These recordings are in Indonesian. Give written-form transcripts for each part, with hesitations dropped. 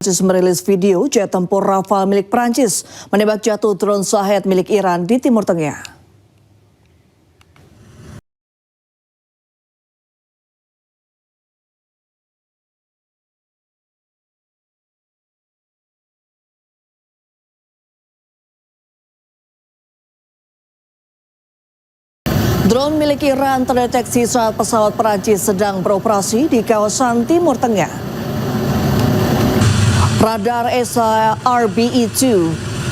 Prancis merilis video jet tempur Rafale milik Prancis menembak jatuh drone Shahed milik Iran di Timur Tengah. Drone milik Iran terdeteksi saat pesawat Prancis sedang beroperasi di kawasan Timur Tengah. Radar ESA RBE-2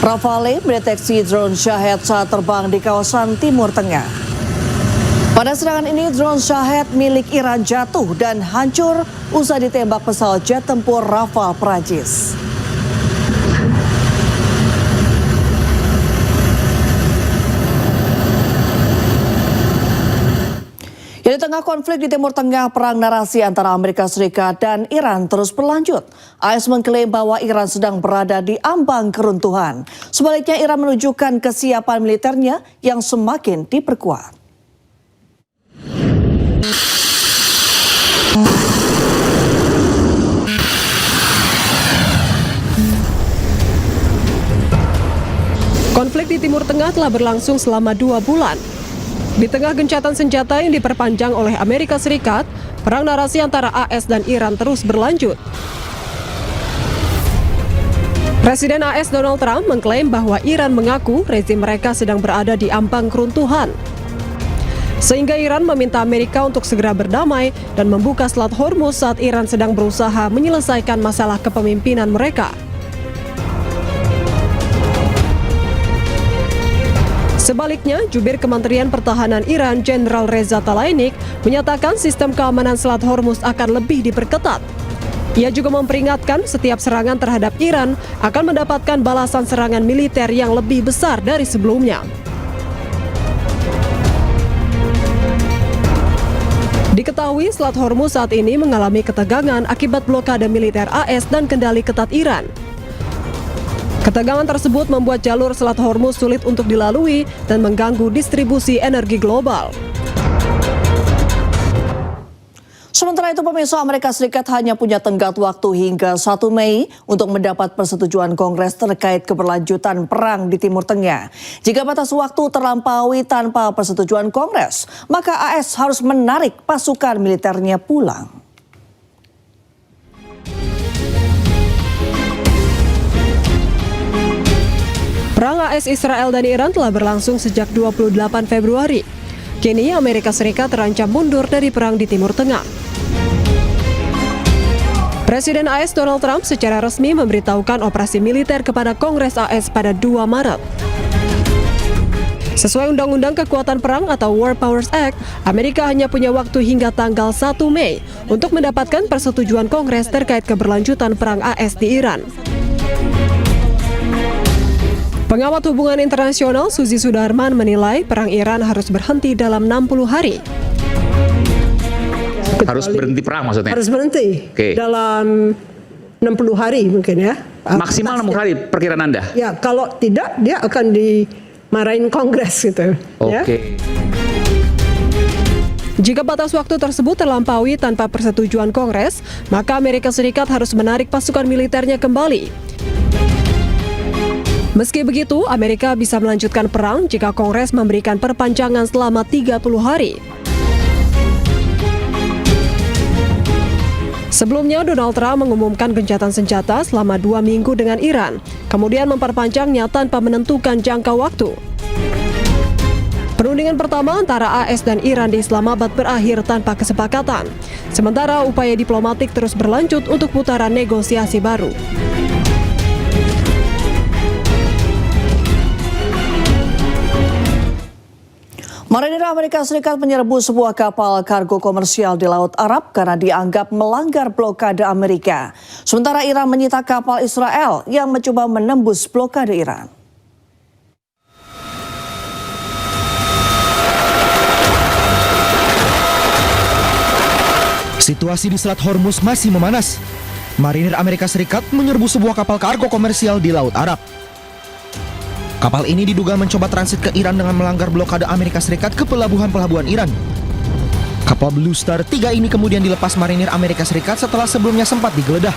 Rafale mendeteksi drone Shahed saat terbang di kawasan Timur Tengah. Pada serangan ini, drone Shahed milik Iran jatuh dan hancur usai ditembak pesawat jet tempur Rafale Prancis. Di tengah konflik di Timur Tengah, perang narasi antara Amerika Serikat dan Iran terus berlanjut. AS mengklaim bahwa Iran sedang berada di ambang keruntuhan. Sebaliknya, Iran menunjukkan kesiapan militernya yang semakin diperkuat. Konflik di Timur Tengah telah berlangsung selama 2 bulan. Di tengah gencatan senjata yang diperpanjang oleh Amerika Serikat, perang narasi antara AS dan Iran terus berlanjut. Presiden AS Donald Trump mengklaim bahwa Iran mengaku rezim mereka sedang berada di ambang keruntuhan. Sehingga Iran meminta Amerika untuk segera berdamai dan membuka Selat Hormuz saat Iran sedang berusaha menyelesaikan masalah kepemimpinan mereka. Sebaliknya, jubir Kementerian Pertahanan Iran, Jenderal Reza Tlaibani, menyatakan sistem keamanan Selat Hormuz akan lebih diperketat. Ia juga memperingatkan setiap serangan terhadap Iran akan mendapatkan balasan serangan militer yang lebih besar dari sebelumnya. Diketahui Selat Hormuz saat ini mengalami ketegangan akibat blokade militer AS dan kendali ketat Iran. Ketegangan tersebut membuat jalur Selat Hormuz sulit untuk dilalui dan mengganggu distribusi energi global. Sementara itu, pemirsa, Amerika Serikat hanya punya tenggat waktu hingga 1 Mei untuk mendapat persetujuan Kongres terkait keberlanjutan perang di Timur Tengah. Jika batas waktu terlampaui tanpa persetujuan Kongres, maka AS harus menarik pasukan militernya pulang. Perang AS Israel dan Iran telah berlangsung sejak 28 Februari. Kini Amerika Serikat terancam mundur dari perang di Timur Tengah. Presiden AS Donald Trump secara resmi memberitahukan operasi militer kepada Kongres AS pada 2 Maret. Sesuai Undang-Undang Kekuatan Perang atau War Powers Act, Amerika hanya punya waktu hingga tanggal 1 Mei untuk mendapatkan persetujuan Kongres terkait keberlanjutan perang AS di Iran. Pengamat hubungan internasional Suzy Sudarman menilai perang Iran harus berhenti dalam 60 hari. Harus berhenti perang maksudnya? Harus berhenti dalam 60 hari mungkin ya. Maksimal 60 hari perkiraan Anda? Ya, kalau tidak dia akan dimarahin Kongres gitu. Oke. Jika batas waktu tersebut terlampaui tanpa persetujuan Kongres, maka Amerika Serikat harus menarik pasukan militernya kembali. Meski begitu, Amerika bisa melanjutkan perang jika Kongres memberikan perpanjangan selama 30 hari. Sebelumnya, Donald Trump mengumumkan gencatan senjata selama 2 minggu dengan Iran, kemudian memperpanjangnya tanpa menentukan jangka waktu. Perundingan pertama antara AS dan Iran di Islamabad berakhir tanpa kesepakatan, sementara upaya diplomatik terus berlanjut untuk putaran negosiasi baru. Marinir Amerika Serikat menyerbu sebuah kapal kargo komersial di Laut Arab karena dianggap melanggar blokade Amerika. Sementara Iran menyita kapal Israel yang mencoba menembus blokade Iran. Situasi di Selat Hormuz masih memanas. Marinir Amerika Serikat menyerbu sebuah kapal kargo komersial di Laut Arab. Kapal ini diduga mencoba transit ke Iran dengan melanggar blokade Amerika Serikat ke pelabuhan-pelabuhan Iran. Kapal Blue Star 3 ini kemudian dilepas marinir Amerika Serikat setelah sebelumnya sempat digeledah.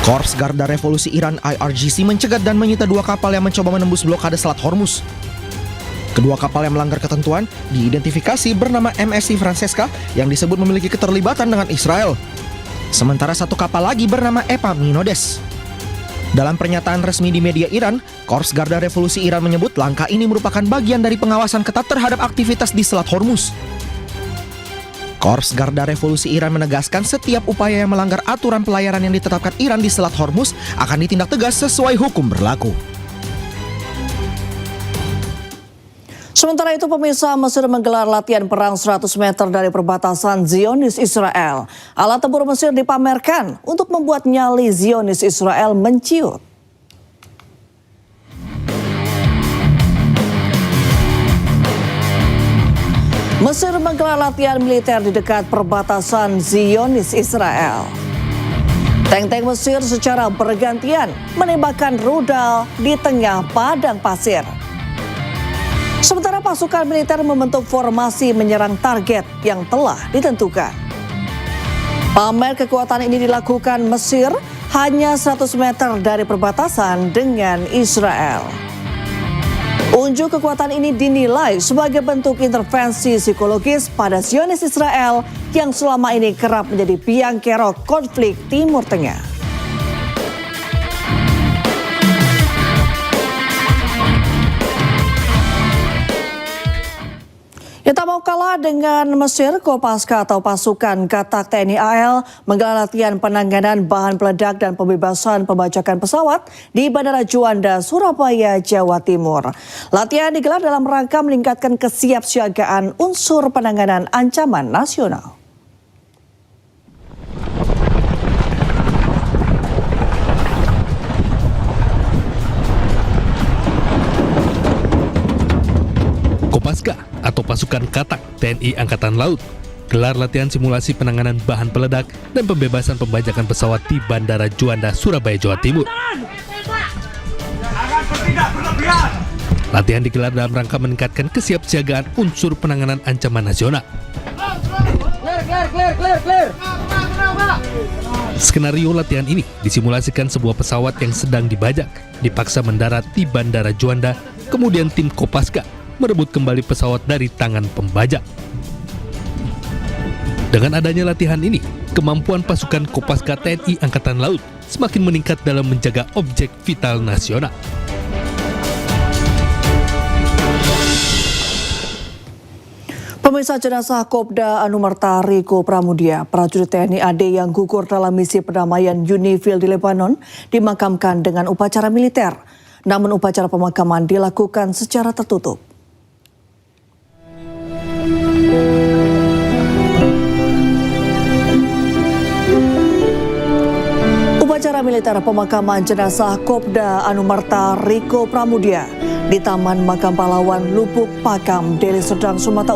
Korps Garda Revolusi Iran IRGC mencegat dan menyita 2 kapal yang mencoba menembus blokade Selat Hormuz. Kedua kapal yang melanggar ketentuan diidentifikasi bernama MSC Francesca yang disebut memiliki keterlibatan dengan Israel. Sementara 1 kapal lagi bernama Epaminodes. Dalam pernyataan resmi di media Iran, Korps Garda Revolusi Iran menyebut langkah ini merupakan bagian dari pengawasan ketat terhadap aktivitas di Selat Hormuz. Korps Garda Revolusi Iran menegaskan setiap upaya yang melanggar aturan pelayaran yang ditetapkan Iran di Selat Hormuz akan ditindak tegas sesuai hukum berlaku. Sementara itu pemirsa, Mesir menggelar latihan perang 100 meter dari perbatasan Zionis Israel. Alat tempur Mesir dipamerkan untuk membuat nyali Zionis Israel menciut. Mesir menggelar latihan militer di dekat perbatasan Zionis Israel. Tank-tank Mesir secara bergantian menembakkan rudal di tengah padang pasir. Sementara pasukan militer membentuk formasi menyerang target yang telah ditentukan. Pamer kekuatan ini dilakukan Mesir hanya 100 meter dari perbatasan dengan Israel. Unjuk kekuatan ini dinilai sebagai bentuk intervensi psikologis pada Zionis Israel yang selama ini kerap menjadi biang kerok konflik Timur Tengah. Yang tak mau kalah dengan Mesir, Kopaska atau pasukan Katak TNI AL menggelar latihan penanganan bahan peledak dan pembebasan pembajakan pesawat di Bandara Juanda, Surabaya, Jawa Timur. Latihan digelar dalam rangka meningkatkan kesiapsiagaan unsur penanganan ancaman nasional. Kopaska atau pasukan Katak TNI Angkatan Laut gelar latihan simulasi penanganan bahan peledak dan pembebasan pembajakan pesawat di Bandara Juanda, Surabaya, Jawa Timur. Latihan digelar dalam rangka meningkatkan kesiapsiagaan unsur penanganan ancaman nasional. Skenario latihan ini disimulasikan sebuah pesawat yang sedang dibajak dipaksa mendarat di Bandara Juanda, kemudian tim Kopaska merebut kembali pesawat dari tangan pembajak. Dengan adanya latihan ini, kemampuan pasukan Kopaska TNI Angkatan Laut semakin meningkat dalam menjaga objek vital nasional. Pemirsa, jenazah Kopda Anumerta Riko Pramudia, prajurit TNI AD yang gugur dalam misi perdamaian UNIFIL di Lebanon, dimakamkan dengan upacara militer. Namun upacara pemakaman dilakukan secara tertutup. Upacara militer pemakaman jenazah Kopda Anumerta Riko Pramudia di Taman Makam Pahlawan Lubuk Pakam, Deli Serdang, Sumatera